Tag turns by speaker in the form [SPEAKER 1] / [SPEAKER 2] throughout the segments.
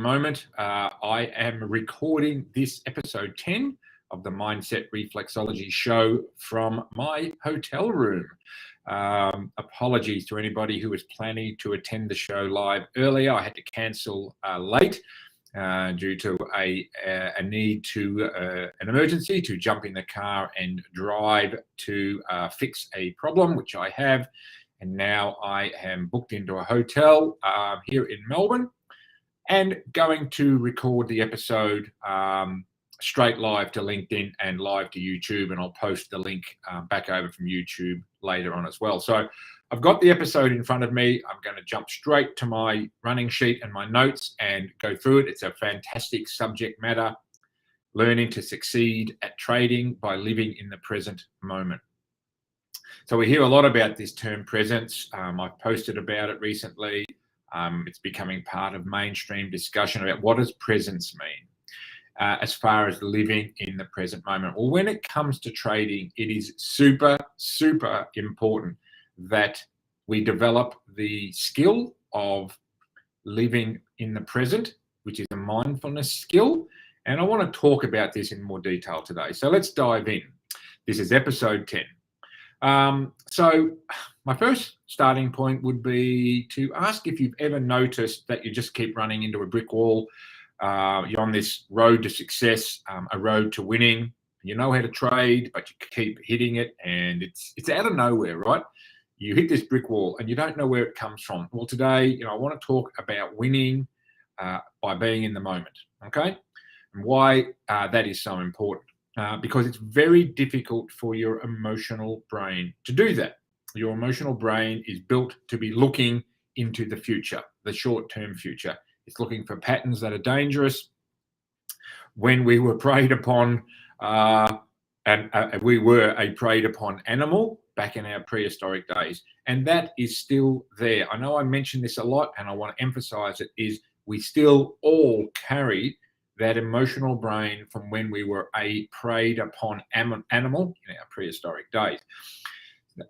[SPEAKER 1] moment. I am recording this episode 10 of the Mindset Reflexology show from my hotel room. Apologies to anybody who was planning to attend the show live earlier. I had to cancel late due to a need to an emergency to jump in the car and drive to fix a problem, which I have. And now I am booked into a hotel here in Melbourne and going to record the episode straight live to LinkedIn and live to YouTube. And I'll post the link back over from YouTube later on as well. So I've got the episode in front of me. I'm going to jump straight to my running sheet and my notes and go through it. It's a fantastic subject matter, learning to succeed at trading by living in the present moment. So we hear a lot about this term presence. I've posted about it recently. It's becoming part of mainstream discussion about what does presence mean as far as living in the present moment. Well, when it comes to trading, it is super, super important that we develop the skill of living in the present, which is a mindfulness skill. And I want to talk about this in more detail today. So let's dive in. This is episode 10. So my first starting point would be to ask if you've ever noticed that you just keep running into a brick wall. You're on this road to success, a road to winning. You know how to trade, but you keep hitting it and it's out of nowhere, right? You hit this brick wall and you don't know where it comes from. Well, today, I want to talk about winning by being in the moment, okay? And why that is so important. Because it's very difficult for your emotional brain to do that. Your emotional brain is built to be looking into the future, the short-term future. It's looking for patterns that are dangerous. When we were preyed upon, we were a preyed upon animal back in our prehistoric days, and that is still there. I know I mention this a lot, and I want to emphasize it, is we still all carry that emotional brain from when we were a preyed upon animal in our prehistoric days.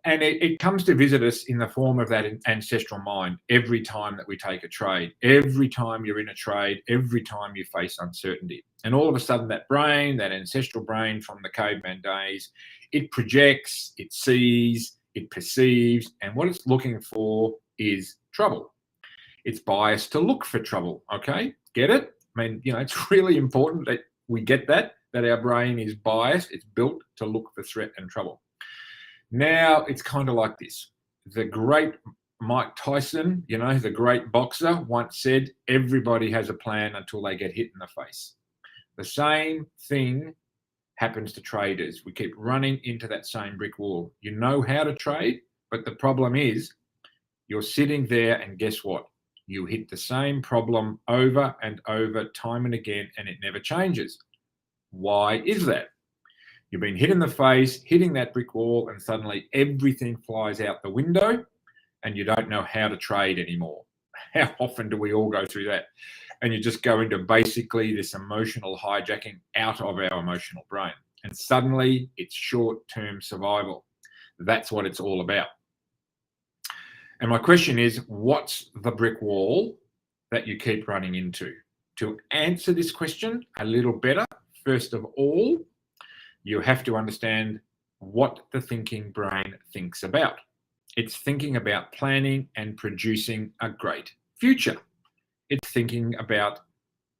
[SPEAKER 1] And it comes to visit us in the form of that ancestral mind every time that we take a trade, every time you're in a trade, every time you face uncertainty. And all of a sudden that brain, that ancestral brain from the caveman days, it projects, it sees, it perceives, and what it's looking for is trouble. It's biased to look for trouble, okay? Get it? I mean, it's really important that we get that our brain is biased. It's built to look for threat and trouble. Now, it's kind of like this. The great Mike Tyson, the great boxer, once said, everybody has a plan until they get hit in the face. The same thing happens to traders. We keep running into that same brick wall. You know how to trade, but the problem is you're sitting there and guess what? You hit the same problem over and over, time and again, and it never changes. Why is that? You've been hit in the face, hitting that brick wall, and suddenly everything flies out the window and you don't know how to trade anymore. How often do we all go through that? And you just go into basically this emotional hijacking out of our emotional brain. And suddenly it's short-term survival. That's what it's all about. And my question is, what's the brick wall that you keep running into? To answer this question a little better, first of all, you have to understand what the thinking brain thinks about. It's thinking about planning and producing a great future. It's thinking about,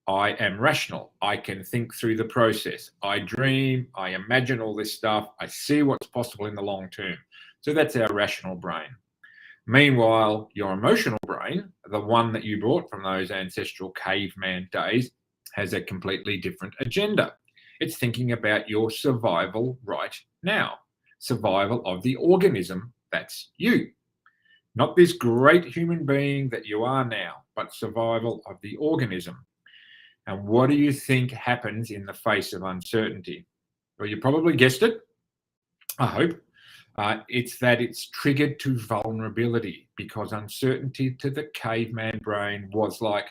[SPEAKER 1] I am rational. I can think through the process. I dream. I imagine all this stuff. I see what's possible in the long term. So that's our rational brain. Meanwhile, your emotional brain, the one that you brought from those ancestral caveman days, has a completely different agenda. It's thinking about your survival right now, survival of the organism that's you. Not this great human being that you are now, but survival of the organism. And what do you think happens in the face of uncertainty? Well, you probably guessed it, I hope. It's that it's triggered to vulnerability, because uncertainty to the caveman brain was like,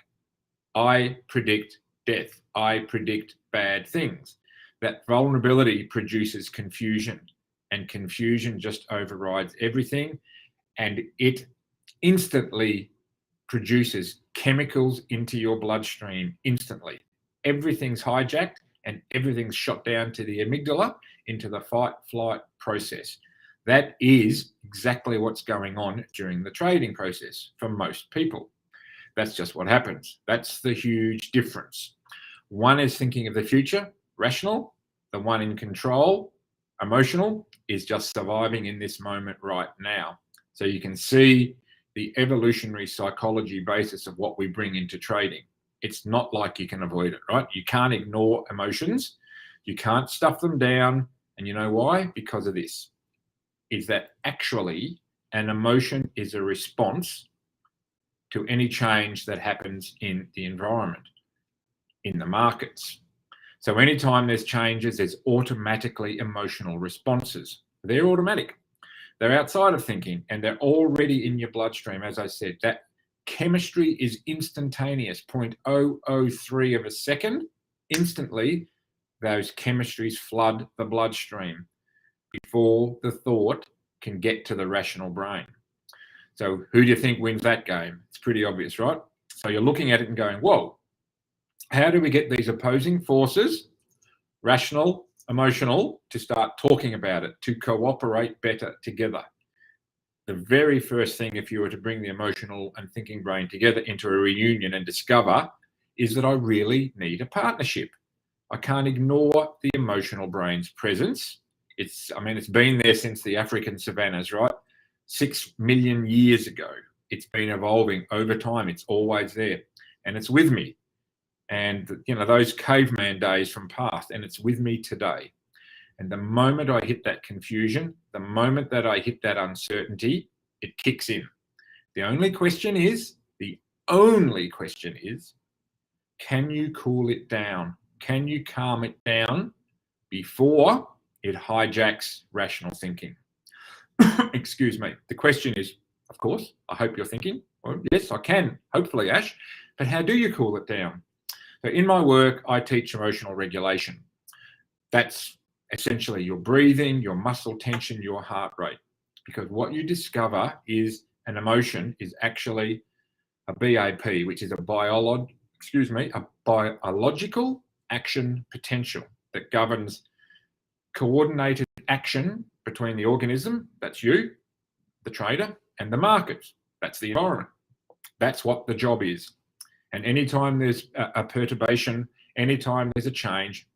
[SPEAKER 1] I predict death. I predict bad things. That vulnerability produces confusion, and confusion just overrides everything, and it instantly produces chemicals into your bloodstream instantly. Everything's hijacked and everything's shot down to the amygdala into the fight-flight process. That is exactly what's going on during the trading process for most people. That's just what happens. That's the huge difference. One is thinking of the future, rational. The one in control, emotional, is just surviving in this moment right now. So you can see the evolutionary psychology basis of what we bring into trading. It's not like you can avoid it, right? You can't ignore emotions. You can't stuff them down. And you know why? Because of this. Is that actually an emotion is a response to any change that happens in the environment, in the markets. So anytime there's changes, there's automatically emotional responses. They're automatic. They're outside of thinking and they're already in your bloodstream. As I said, that chemistry is instantaneous, 0.003 of a second. Instantly, those chemistries flood the bloodstream before the thought can get to the rational brain. So who do you think wins that game? It's pretty obvious, right? So you're looking at it and going, whoa, how do we get these opposing forces, rational, emotional, to start talking about it, to cooperate better together? The very first thing, if you were to bring the emotional and thinking brain together into a reunion and discover, is that I really need a partnership. I can't ignore the emotional brain's presence. It's been there since the African savannas, right? 6 million years ago. It's been evolving over time. It's always there. And it's with me. And, those caveman days from past, and it's with me today. And the moment I hit that confusion, the moment that I hit that uncertainty, it kicks in. The only question is, can you cool it down? Can you calm it down before it hijacks rational thinking? Excuse me. The question is, of course, I hope you're thinking, well, yes, I can, hopefully, Ash, but how do you cool it down? So in my work, I teach emotional regulation. That's essentially your breathing, your muscle tension, your heart rate. Because what you discover is an emotion is actually a BAP, which is a biological action potential that governs coordinated action between the organism, that's you, the trader, and the market, that's the environment. That's what the job is. And anytime there's a perturbation, anytime there's a change,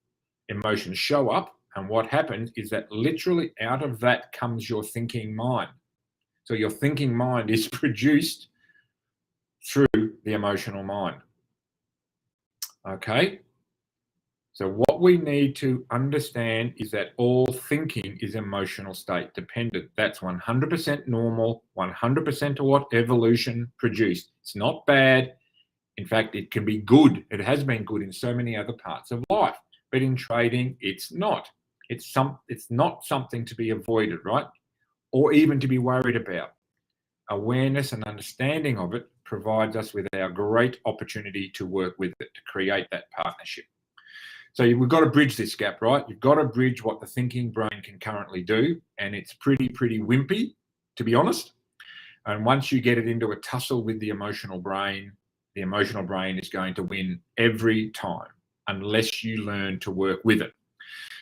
[SPEAKER 1] emotions show up. And what happens is that literally out of that comes your thinking mind. So your thinking mind is produced through the emotional mind. Okay? So what we need to understand is that all thinking is emotional state dependent. That's 100% normal, 100% of what evolution produced. It's not bad. In fact, it can be good. It has been good in so many other parts of life. But in trading, it's not. It's not something to be avoided, right? Or even to be worried about. Awareness and understanding of it provides us with our great opportunity to work with it, to create that partnership. So we've got to bridge this gap, right? You've got to bridge what the thinking brain can currently do, and it's pretty wimpy, to be honest. And once you get it into a tussle with the emotional brain is going to win every time unless you learn to work with it.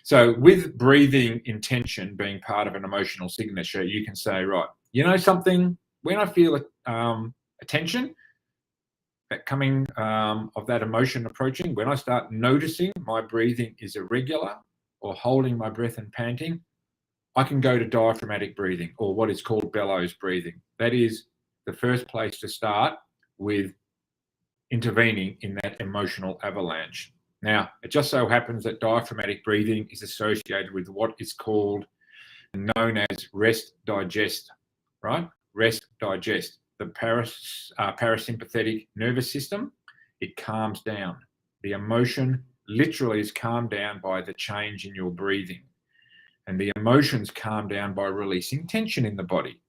[SPEAKER 1] So with breathing intention being part of an emotional signature, you can say, right, you know something, when I feel a tension that coming of that emotion approaching, when I start noticing my breathing is irregular or holding my breath and panting, I can go to diaphragmatic breathing, or what is called bellows breathing. That is the first place to start with intervening in that emotional avalanche. Now, it just so happens that diaphragmatic breathing is associated with what is called, known as rest digest, right? Rest digest. The parasympathetic nervous system, it calms down. The emotion literally is calmed down by the change in your breathing. And the emotions calm down by releasing tension in the body.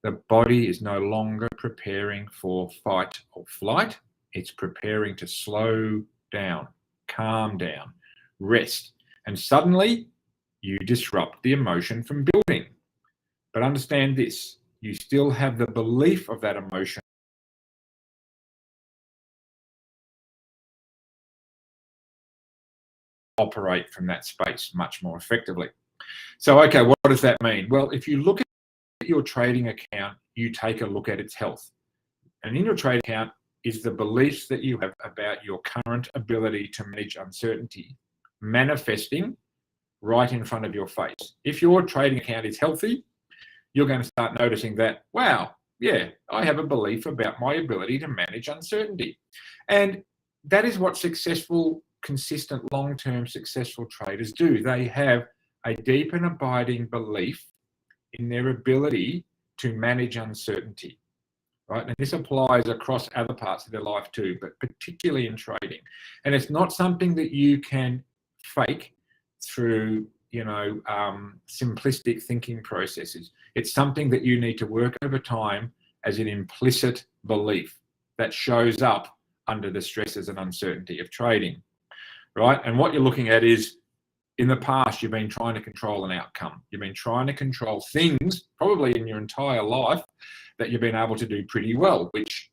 [SPEAKER 1] The body is no longer preparing for fight or flight. It's preparing to slow down, calm down, rest. And suddenly you disrupt the emotion from building. But understand this, you still have the belief of that emotion operate from that space much more effectively. So, okay, what does that mean? Well, if you look at your trading account, you take a look at its health. And in your trading account is the beliefs that you have about your current ability to manage uncertainty manifesting right in front of your face. If your trading account is healthy, you're going to start noticing that, wow, yeah, I have a belief about my ability to manage uncertainty. And that is what successful, consistent, long-term successful traders do. They have a deep and abiding belief in their ability to manage uncertainty, right? And this applies across other parts of their life too, but particularly in trading. And it's not something that you can fake through, simplistic thinking processes. It's something that you need to work over time as an implicit belief that shows up under the stresses and uncertainty of trading, right? And what you're looking at is, in the past, you've been trying to control an outcome. You've been trying to control things, probably in your entire life, that you've been able to do pretty well, which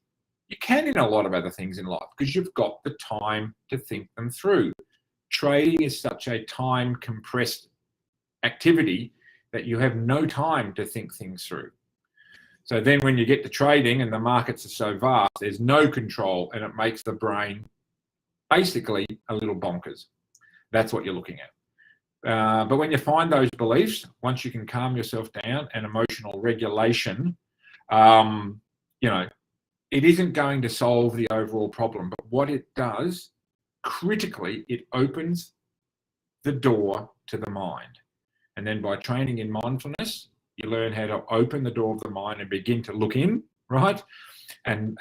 [SPEAKER 1] you can in a lot of other things in life because you've got the time to think them through. Trading is such a time-compressed activity that you have no time to think things through. So then when you get to trading and the markets are so vast, there's no control and it makes the brain basically a little bonkers. That's what you're looking at. But when you find those beliefs, once you can calm yourself down and emotional regulation, it isn't going to solve the overall problem. But what it does, critically, it opens the door to the mind. And then by training in mindfulness, you learn how to open the door of the mind and begin to look in, right? And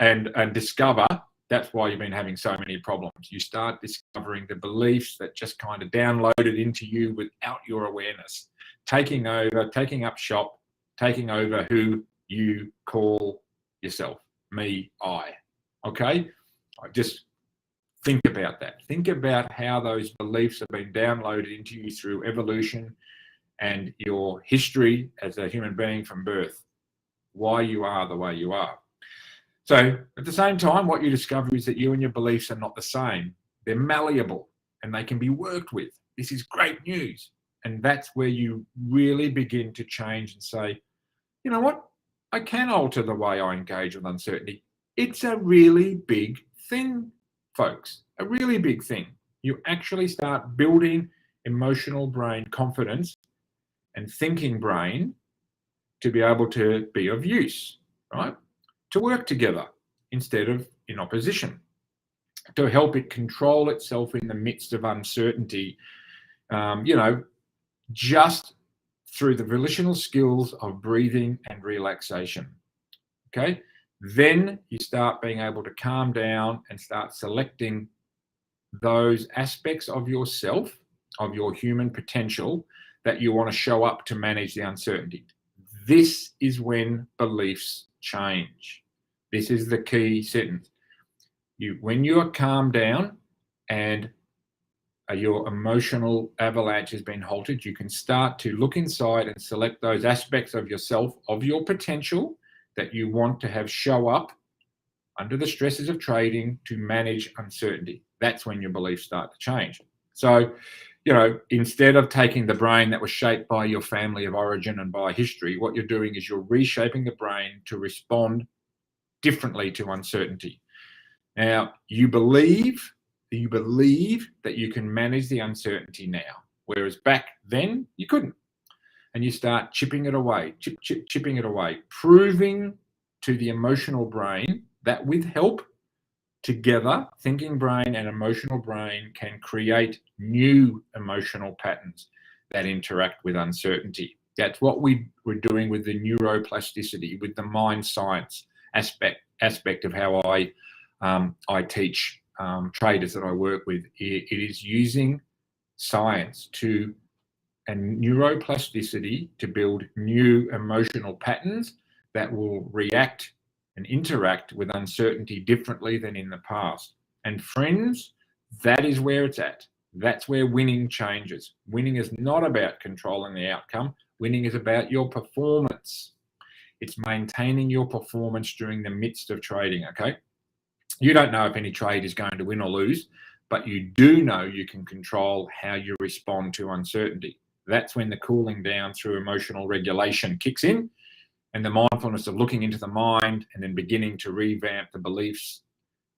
[SPEAKER 1] discover. That's why you've been having so many problems. You start discovering the beliefs that just kind of downloaded into you without your awareness, taking up shop, taking over who you call yourself, me, I. Okay? Just think about that. Think about how those beliefs have been downloaded into you through evolution and your history as a human being from birth, why you are the way you are. So at the same time, what you discover is that you and your beliefs are not the same. They're malleable and they can be worked with. This is great news. And that's where you really begin to change and say, you know what? I can alter the way I engage with uncertainty. It's a really big thing, folks, a really big thing. You actually start building emotional brain confidence and thinking brain to be able to be of use, right? To work together instead of in opposition, to help it control itself in the midst of uncertainty, just through the volitional skills of breathing and relaxation, okay? Then you start being able to calm down and start selecting those aspects of yourself, of your human potential that you want to show up to manage the uncertainty. This is when beliefs change. This is the key sentence. When you are calmed down and your emotional avalanche has been halted, you can start to look inside and select those aspects of yourself, of your potential that you want to have show up under the stresses of trading to manage uncertainty. That's when your beliefs start to change. So, instead of taking the brain that was shaped by your family of origin and by history, what you're doing is you're reshaping the brain to respond differently to uncertainty. Now, you believe that you can manage the uncertainty now, whereas back then you couldn't. And you start chipping it away, chipping it away, proving to the emotional brain that with help, together, thinking brain and emotional brain can create new emotional patterns that interact with uncertainty. That's what we were doing with the neuroplasticity, with the mind science aspect of how I teach traders that I work with. It is using science and neuroplasticity to build new emotional patterns that will react and interact with uncertainty differently than in the past. And friends, that is where it's at. That's where winning changes. Winning is not about controlling the outcome. Winning is about your performance. It's maintaining your performance during the midst of trading, okay? You don't know if any trade is going to win or lose, but you do know you can control how you respond to uncertainty. That's when the cooling down through emotional regulation kicks in, and the mindfulness of looking into the mind and then beginning to revamp the beliefs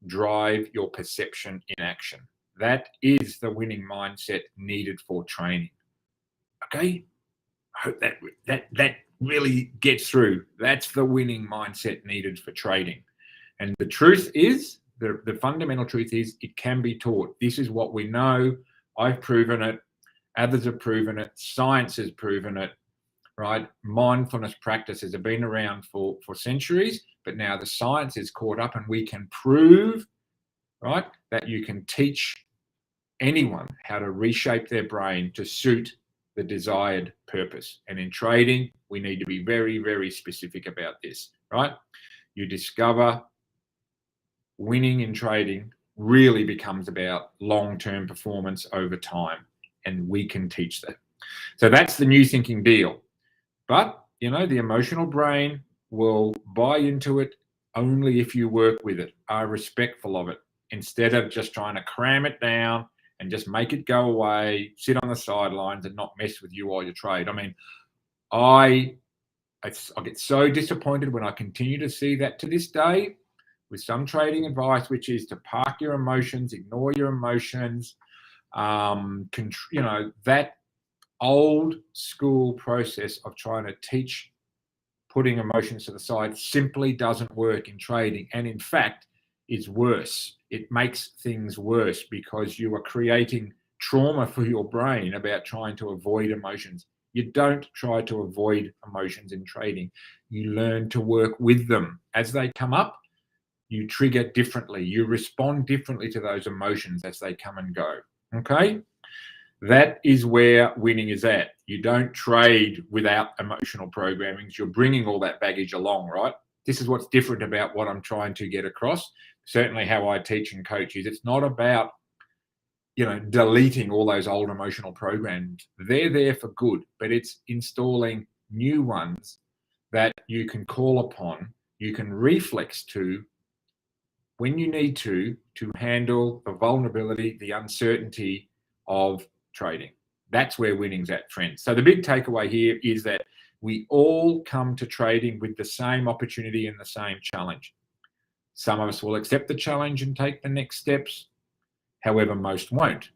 [SPEAKER 1] drive your perception in action. That is the winning mindset needed for training. Okay? I hope that really gets through. That's the winning mindset needed for trading. And the truth is, the fundamental truth is, it can be taught. This is what we know. I've proven it. Others have proven it. Science has proven it, right? Mindfulness practices have been around for centuries, but now the science is caught up and we can prove, right, that you can teach anyone how to reshape their brain to suit the desired purpose. And in trading, we need to be very, very specific about this, right? You discover winning in trading really becomes about long-term performance over time, and we can teach that. So that's the new thinking deal. But, you know, the emotional brain will buy into it only if you work with it, are respectful of it, instead of just trying to cram it down and just make it go away, sit on the sidelines and not mess with you while you trade. I mean, I get so disappointed when I continue to see that to this day with some trading advice, which is to park your emotions, ignore your emotions. You know, that old school process of trying to teach putting emotions to the side simply doesn't work in trading. And in fact, it's worse. It makes things worse because you are creating trauma for your brain about trying to avoid emotions. You don't try to avoid emotions in trading. You learn to work with them. As they come up, you trigger differently. You respond differently to those emotions as they come and go. Okay? That is where winning is at. You don't trade without emotional programmings. You're bringing all that baggage along, right? This is what's different about what I'm trying to get across. Certainly how I teach and coach is it's not about, you know, deleting all those old emotional programs. They're there for good, but it's installing new ones that you can call upon, you can reflex to when you need to handle the vulnerability, the uncertainty of trading. That's where winning's at, friends. So the big takeaway here is that we all come to trading with the same opportunity and the same challenge. Some of us will accept the challenge and take the next steps. However, most won't.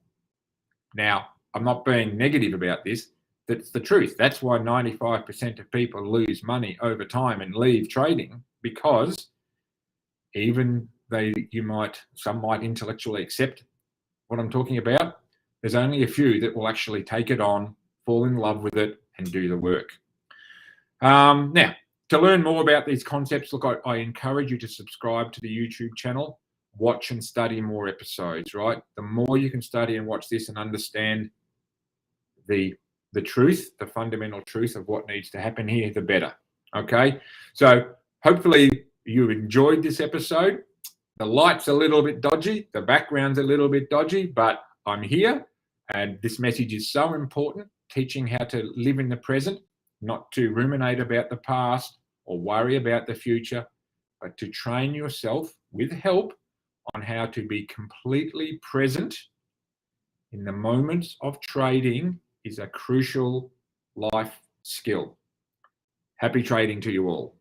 [SPEAKER 1] Now, I'm not being negative about this. That's the truth. That's why 95% of people lose money over time and leave trading, because even some might intellectually accept what I'm talking about. There's only a few that will actually take it on, fall in love with it, and do the work. Now, to learn more about these concepts, look, I encourage you to subscribe to the YouTube channel, watch and study more episodes, right? The more you can study and watch this and understand the truth, the fundamental truth of what needs to happen here, the better. Okay? So hopefully you enjoyed this episode. The light's a little bit dodgy, the background's a little bit dodgy, but I'm here, and this message is so important, teaching how to live in the present, not to ruminate about the past or worry about the future, but to train yourself with help on how to be completely present in the moments of trading is a crucial life skill. Happy trading to you all.